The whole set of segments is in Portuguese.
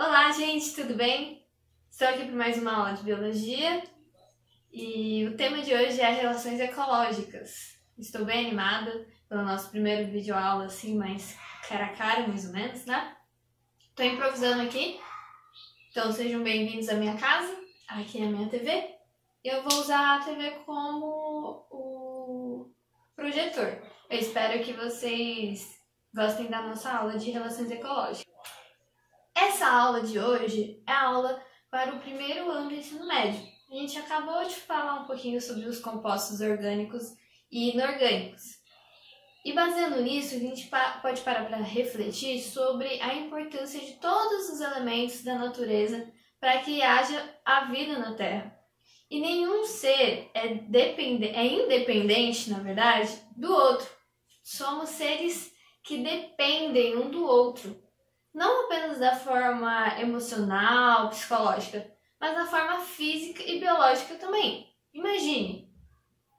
Olá, gente, tudo bem? Estou aqui para mais uma aula de biologia e o tema de hoje é relações ecológicas. Estou bem animada pelo nosso primeiro vídeo aula, assim, mais cara a cara, mais ou menos, né? Estou improvisando aqui, então sejam bem-vindos à minha casa, aqui é a minha TV. Eu vou usar a TV como o projetor. Eu espero que vocês gostem da nossa aula de relações ecológicas. Essa aula de hoje é a aula para o primeiro ano do ensino médio. A gente acabou de falar um pouquinho sobre os compostos orgânicos e inorgânicos. E baseando nisso, a gente pode parar para refletir sobre a importância de todos os elementos da natureza para que haja a vida na Terra. E nenhum ser é independente, na verdade, do outro. Somos seres que dependem um do outro. Não apenas da forma emocional, psicológica, mas da forma física e biológica também. Imagine,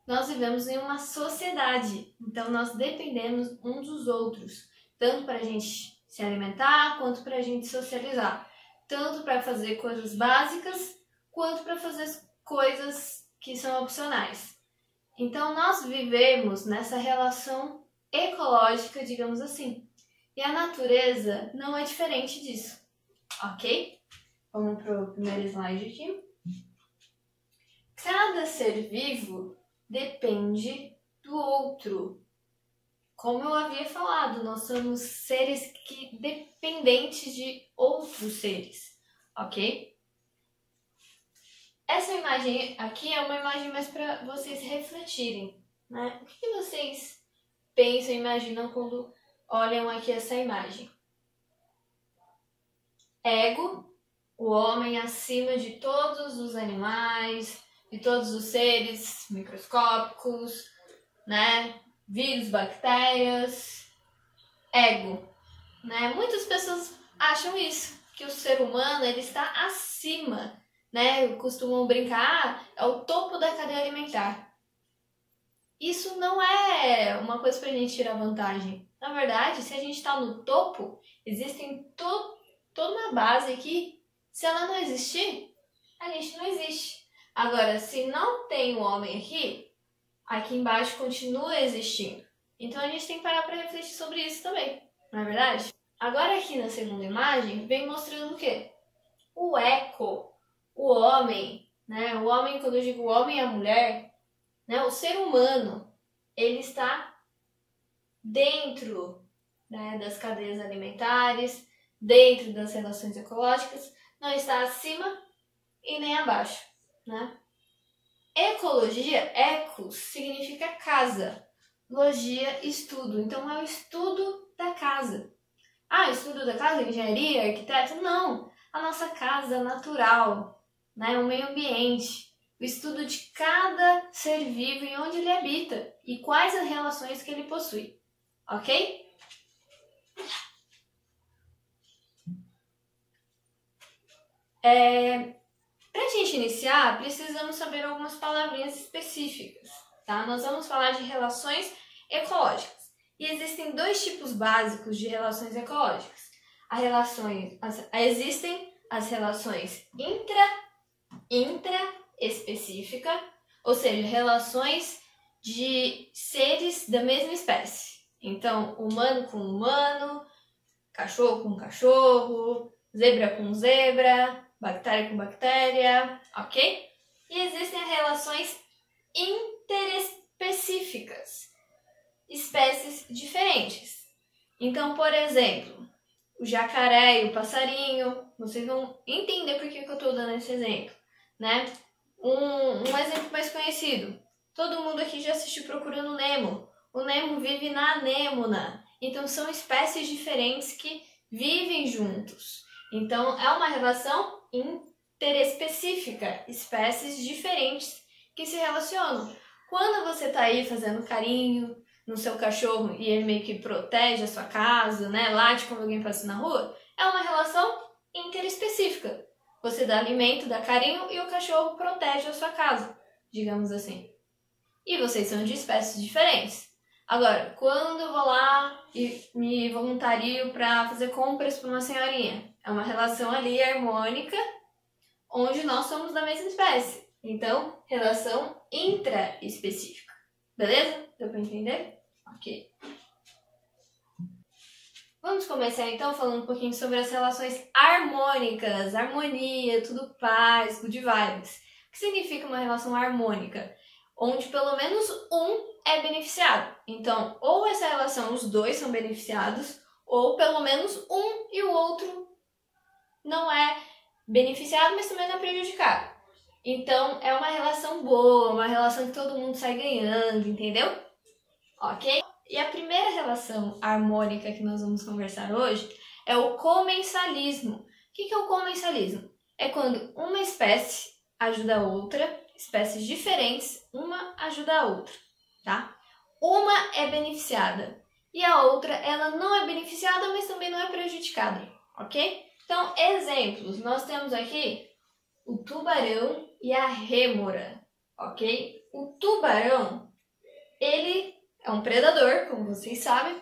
nós vivemos em uma sociedade, então nós dependemos uns dos outros, tanto para a gente se alimentar, quanto para a gente socializar. Tanto para fazer coisas básicas, quanto para fazer coisas que são opcionais. Então nós vivemos nessa relação ecológica, digamos assim. E a natureza não é diferente disso, ok? Vamos para o primeiro slide aqui. Cada ser vivo depende do outro. Como eu havia falado, nós somos seres dependentes de outros seres, ok? Essa imagem aqui é uma imagem mais para vocês refletirem, né? O que vocês pensam e imaginam quando olham aqui essa imagem? Ego, o homem acima de todos os animais, de todos os seres microscópicos, né? Vírus, bactérias. Ego, né? Muitas pessoas acham isso, que o ser humano ele está acima, né? Costumam brincar, é o topo da cadeia alimentar. Isso não é uma coisa para a gente tirar vantagem. Na verdade, se a gente está no topo, existe toda uma base que, se ela não existir, a gente não existe. Agora, se não tem o homem aqui embaixo continua existindo. Então a gente tem que parar para refletir sobre isso também, não é verdade? Agora aqui na segunda imagem, vem mostrando o quê? O eco, o homem, né? O homem, quando eu digo o homem e a mulher, né? O ser humano, ele está dentro, né, das cadeias alimentares, dentro das relações ecológicas, não está acima e nem abaixo, né? Ecologia, ecos, significa casa. Logia, estudo. Então é o estudo da casa. Ah, estudo da casa, engenharia, arquiteto? Não. A nossa casa natural, né? O meio ambiente. O estudo de cada ser vivo e onde ele habita e quais as relações que ele possui. Ok? Para a gente iniciar, precisamos saber algumas palavrinhas específicas, tá? Nós vamos falar de relações ecológicas. E existem dois tipos básicos de relações ecológicas. Existem as relações intraespecíficas, ou seja, relações de seres da mesma espécie. Então, humano com humano, cachorro com cachorro, zebra com zebra, bactéria com bactéria, ok? E existem as relações interespecíficas, espécies diferentes. Então, por exemplo, o jacaré e o passarinho, vocês vão entender por que eu estou dando esse exemplo, né? Um exemplo mais conhecido, todo mundo aqui já assistiu Procurando Nemo. O Nemo vive na anêmona, então são espécies diferentes que vivem juntos. Então, é uma relação interespecífica, espécies diferentes que se relacionam. Quando você está aí fazendo carinho no seu cachorro e ele meio que protege a sua casa, né, late quando alguém passa na rua, é uma relação interespecífica. Você dá alimento, dá carinho e o cachorro protege a sua casa, digamos assim. E vocês são de espécies diferentes. Agora, quando eu vou lá e me voluntario para fazer compras para uma senhorinha, é uma relação ali harmônica, onde nós somos da mesma espécie. Então, relação intraespecífica. Beleza? Deu para entender? Ok. Vamos começar então falando um pouquinho sobre as relações harmônicas, harmonia, tudo paz, good vibes. O que significa uma relação harmônica? Onde pelo menos um é beneficiado. Então, ou essa relação os dois são beneficiados, ou pelo menos um e o outro não é beneficiado, mas também não é prejudicado. Então, é uma relação boa, uma relação que todo mundo sai ganhando, entendeu? Ok? E a primeira relação harmônica que nós vamos conversar hoje é o comensalismo. O que é o comensalismo? É quando uma espécie ajuda a outra, espécies diferentes, uma ajuda a outra, tá? Uma é beneficiada e a outra, ela não é beneficiada, mas também não é prejudicada, ok? Então, exemplos, nós temos aqui o tubarão e a rêmora, ok? O tubarão, ele é um predador, como vocês sabem,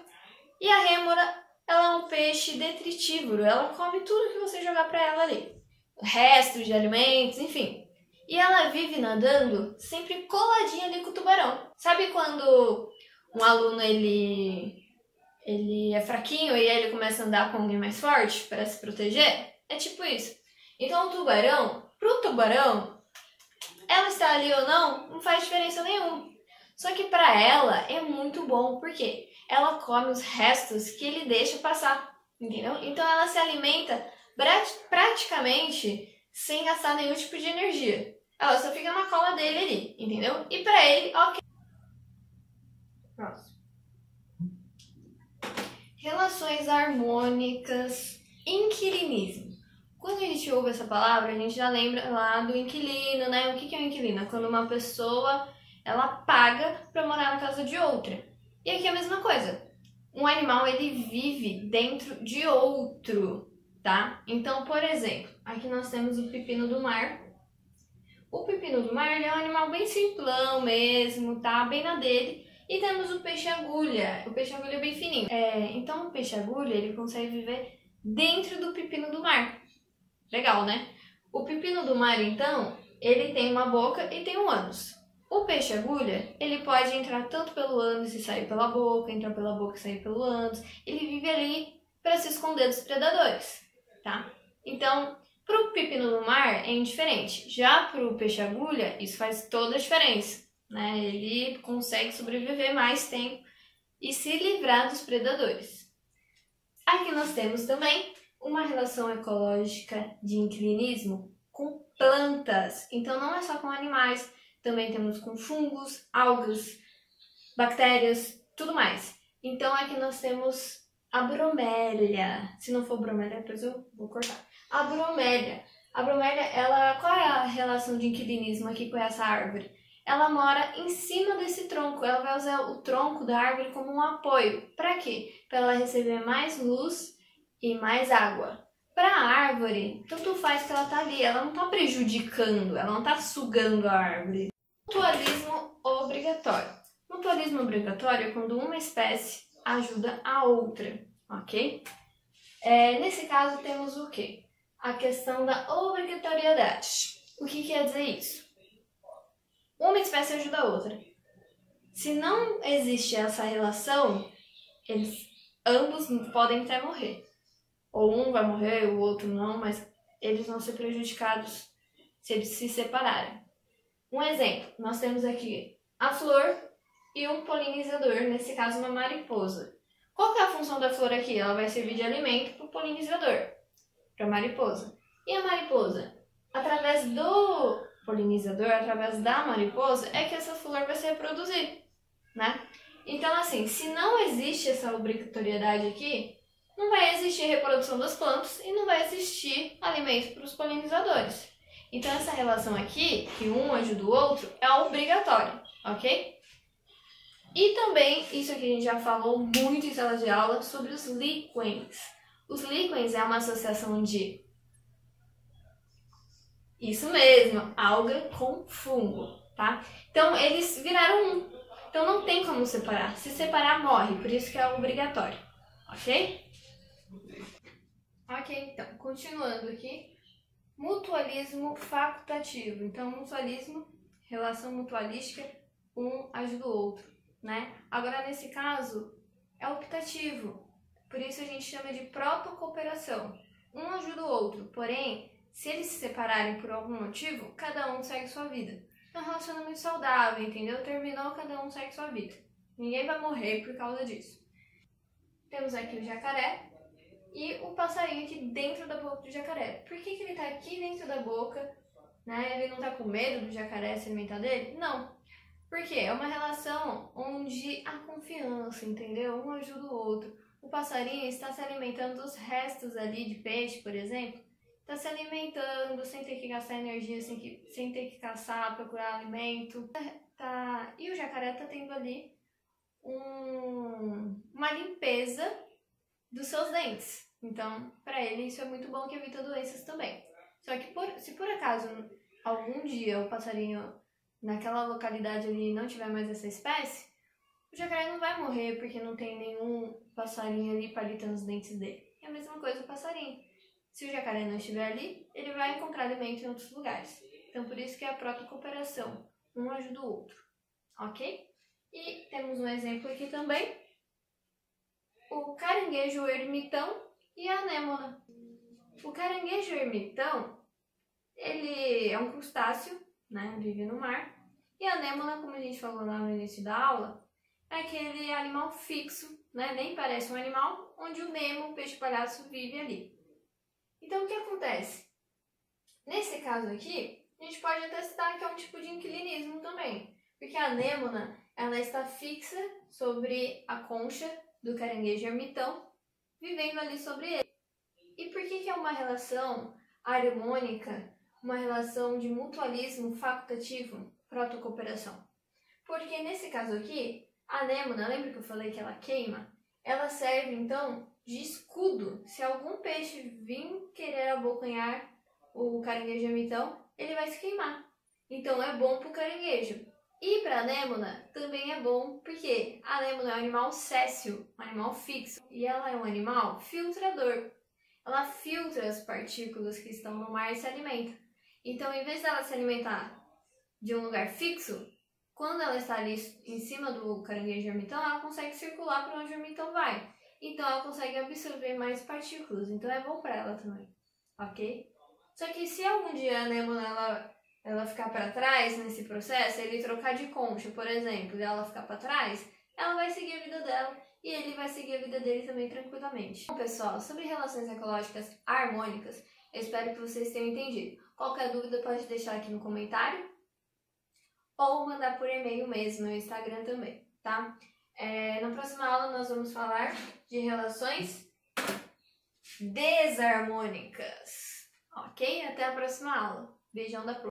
e a rêmora, ela é um peixe detritívoro, ela come tudo que você jogar para ela ali, restos de alimentos, enfim. E ela vive nadando sempre coladinha ali com o tubarão. Sabe quando um aluno ele é fraquinho e ele começa a andar com alguém mais forte para se proteger? É tipo isso. Então o tubarão, pro tubarão, ela está ali ou não faz diferença nenhuma. Só que para ela é muito bom, porque ela come os restos que ele deixa passar, entendeu? Então ela se alimenta praticamente sem gastar nenhum tipo de energia. Ela só fica na cola dele ali, entendeu? E para ele, ok. Próximo. Relações harmônicas, inquilinismo. Quando a gente ouve essa palavra, a gente já lembra lá do inquilino, né? O que é um inquilino? É quando uma pessoa ela paga para morar na casa de outra. E aqui é a mesma coisa. Um animal, ele vive dentro de outro, tá? Então, por exemplo, aqui nós temos o pepino do mar. O pepino do mar, ele é um animal bem simplão mesmo, tá? Bem na dele. E temos o peixe-agulha. O peixe-agulha é bem fininho. Então, o peixe-agulha, ele consegue viver dentro do pepino do mar. Legal, né? O pepino do mar, então, ele tem uma boca e tem um ânus. O peixe-agulha, ele pode entrar tanto pelo ânus e sair pela boca, entrar pela boca e sair pelo ânus. Ele vive ali para se esconder dos predadores, tá? Então, para o pepino do mar é indiferente. Já para o peixe-agulha, isso faz toda a diferença, né? Ele consegue sobreviver mais tempo e se livrar dos predadores. Aqui nós temos também uma relação ecológica de inclinismo com plantas. Então, não é só com animais. Também temos com fungos, algas, bactérias, tudo mais. Então aqui nós temos a bromélia. Se não for bromélia, depois eu vou cortar. A bromélia. A bromélia, qual é a relação de inquilinismo aqui com essa árvore? Ela mora em cima desse tronco. Ela vai usar o tronco da árvore como um apoio. Para quê? Para ela receber mais luz e mais água. Para a árvore, tanto faz que ela está ali, ela não está prejudicando, ela não está sugando a árvore. Mutualismo obrigatório. Mutualismo obrigatório é quando uma espécie ajuda a outra, ok? Nesse caso temos o quê? A questão da obrigatoriedade. O que quer dizer isso? Uma espécie ajuda a outra. Se não existe essa relação, ambos podem até morrer. Ou um vai morrer, o outro não, mas eles vão ser prejudicados se eles se separarem. Um exemplo, nós temos aqui a flor e um polinizador, nesse caso uma mariposa. Qual que é a função da flor aqui? Ela vai servir de alimento para o polinizador, para a mariposa. E a mariposa? Através do polinizador, através da mariposa, é que essa flor vai se reproduzir, né? Então, assim, se não existe essa obrigatoriedade aqui, não vai existir reprodução das plantas e não vai existir alimento para os polinizadores. Então, essa relação aqui, que um ajuda o outro, é obrigatória, ok? E também, isso aqui a gente já falou muito em sala de aula, sobre os líquens. Os líquens é uma associação de... Isso mesmo, alga com fungo, tá? Então, eles viraram um. Então não tem como separar. Se separar, morre. Por isso que é obrigatório. Ok? Ok, então, continuando aqui. Mutualismo facultativo. Então, mutualismo, relação mutualística, um ajuda o outro, né? Agora, nesse caso, é optativo. Por isso a gente chama de protocooperação. Um ajuda o outro, porém, se eles se separarem por algum motivo, cada um segue sua vida. É um relacionamento saudável, entendeu? Terminou, cada um segue sua vida. Ninguém vai morrer por causa disso. Temos aqui o jacaré e o passarinho aqui dentro da boca do jacaré. Por que ele tá aqui dentro da boca, né? Ele não tá com medo do jacaré se alimentar dele? Não. Porque é uma relação onde há confiança, entendeu? Um ajuda o outro. O passarinho está se alimentando dos restos ali de peixe, por exemplo. Está se alimentando sem ter que gastar energia, sem ter que caçar, procurar alimento. E o jacaré está tendo ali uma limpeza dos seus dentes. Então, para ele, isso é muito bom, que evita doenças também. Só que se por acaso algum dia o passarinho naquela localidade ali não tiver mais essa espécie, o jacaré não vai morrer porque não tem nenhum passarinho ali palitando os dentes dele. É a mesma coisa o passarinho. Se o jacaré não estiver ali, ele vai encontrar alimento em outros lugares. Então, por isso que é a protocooperação. Um ajuda o outro. Ok? E temos um exemplo aqui também. O caranguejo ermitão e a anêmona. O caranguejo ermitão, ele é um crustáceo, né? Vive no mar. E a anêmona, como a gente falou lá no início da aula, é aquele animal fixo, né? Nem parece um animal, onde o Nemo, o peixe palhaço, vive ali. Então, o que acontece? Nesse caso aqui, a gente pode até citar que é um tipo de inclinismo também. Porque a anêmona, ela está fixa sobre a concha do caranguejo ermitão, vivendo ali sobre ele. E por que é uma relação harmônica, uma relação de mutualismo facultativo, protocooperação? Porque nesse caso aqui, a anêmona, lembra que eu falei que ela queima? Ela serve, então, de escudo. Se algum peixe vir querer abocanhar o caranguejo ermitão, ele vai se queimar. Então, é bom para o caranguejo. E para a anêmona também é bom, porque a anêmona é um animal césseo, um animal fixo. E ela é um animal filtrador. Ela filtra as partículas que estão no mar e se alimenta. Então, em vez dela se alimentar de um lugar fixo, quando ela está ali em cima do caranguejo ermitão, ela consegue circular para onde o ermitão vai. Então, ela consegue absorver mais partículas. Então, é bom para ela também, ok? Só que se algum dia a anêmona ela ficar para trás nesse processo, ele trocar de concha, por exemplo, e ela ficar para trás, ela vai seguir a vida dela e ele vai seguir a vida dele também tranquilamente. Bom, pessoal, sobre relações ecológicas harmônicas, eu espero que vocês tenham entendido. Qualquer dúvida pode deixar aqui no comentário ou mandar por e-mail mesmo, no Instagram também, tá? Na próxima aula nós vamos falar de relações desarmônicas, ok? Até a próxima aula. Beijão da prof.